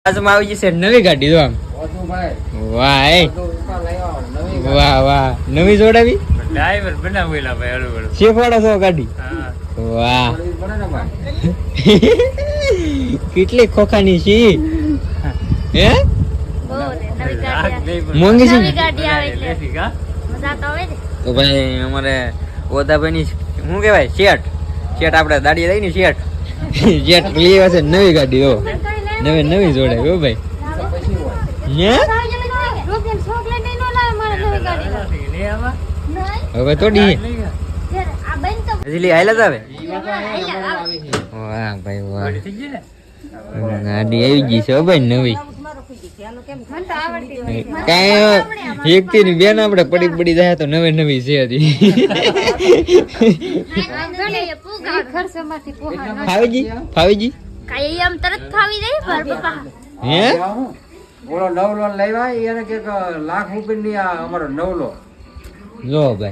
આજમાં આવી જશે નવી ગાડી જો આમ વાહ વાહ વાહ નવી જોડાવી ડ્રાઈવર બનાવેલા ભાઈ હળવું શેફવાડા છો ગાડી વાહ કેટલી ખોખાની છે હે મોંઘી છે તો ભાઈ અમારે ઓદાભાઈ ની શું કેવાય શેઠ આપણે દાડી લઈ ને શેઠ લેવા છે નવી ગાડી હો નવી જોડાવી હો ભાઈ હવે થોડી હજી હાઈલા જ આવે વાહ ભાઈ વાહ ગાડી આવી ગઈ છે ભાઈ નવી કઈ એક થી બેન આપડે પડી જાય તો નવી છે હજી ફાવીજી આમ તરત ફાવી જાય હે બોલો નવલો લેવા એને કે લાખ રૂપિયા ની અમારો નવલો જો ભાઈ